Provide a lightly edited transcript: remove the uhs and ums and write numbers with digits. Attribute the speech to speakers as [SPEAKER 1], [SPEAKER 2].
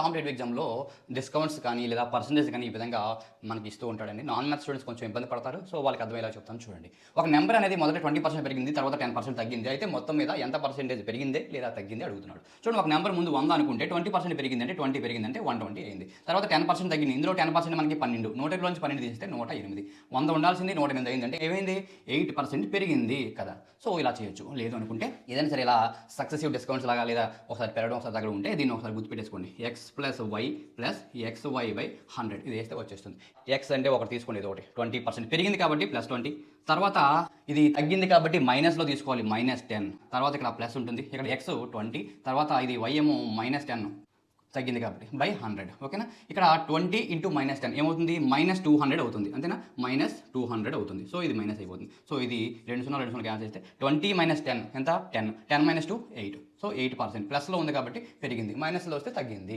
[SPEAKER 1] Competitive ఎగ్జామ్లో discounts కానీ లేదా పర్సెంటేజ్ కానీ ఈ విధంగా మనకి ఇస్తూ ఉంటాడండి. నాన్ మ్యాథ్స్ స్టూడెంట్స్ కొంచెం ఇబ్బంది పడతారు. సో వాళ్ళకి అర్థమయ్యేలా చెప్తాను చూడండి. ఒక నెంబర్ అనేది మొదట 20% పెరిగింది, తర్వాత 10% తగ్గింది. అయితే మొత్తం మీద ఎంత పర్సెంటేజ్ పెరిగిందే లేదా తగ్గింది అడుగుతున్నాడు. చూడండి, ఒక నెంబర్ ముందు 100 అనుకుంటే 20% పెరిగింది అంటే 20 పెరిగిందంటే 120 అయింది. తర్వాత 10% తగ్గింది. ఇందులో 10% మనకి 12, 100లోంచి 12 తీస్తే 108. 100 ఉండాల్సింది 108 అయింది అంటే ఏమైంది? 8% పెరిగింది కదా. సో ఇలా చేయొచ్చు. లేదు అనుకుంటే ఏదైనా సరే ఇలా సక్సెసివ్ డిస్కౌంట్స్ లాగా లేదా ఒకసారి పెరగడం ఒకసారి తగ్గడం ఉంటే దీన్ని ఒకసారి గుర్తుపెట్టేసుకోండి. X plus Y plus XY by 100 ఇది వేస్తే వచ్చేస్తుంది. ఎక్స్ అంటే ఒకటి తీసుకోండి, ఇది ఒకటి 20% పెరిగింది కాబట్టి +20, తర్వాత ఇది తగ్గింది కాబట్టి మైనస్లో తీసుకోవాలి -10, తర్వాత ఇక్కడ ప్లస్ ఉంటుంది, ఇక్కడ ఎక్స్ 20, తర్వాత ఇది y ఏమో -10 తగ్గింది కాబట్టి బై 100. ఓకేనా? ఇక్కడ 20 ఇంటూ -10 ఏమవుతుంది? -200 అవుతుంది. అంతేనా? -200 అవుతుంది. సో ఇది మైనస్ అయిపోతుంది. సో ఇది 2 0 2 0 క్యాన్సిల్ చేస్తే 20 - 10 ఎంత? 10 10 - 2 8. సో 8% ప్లస్లో ఉంది కాబట్టి పెరిగింది, మైనస్లో వస్తే తగ్గింది.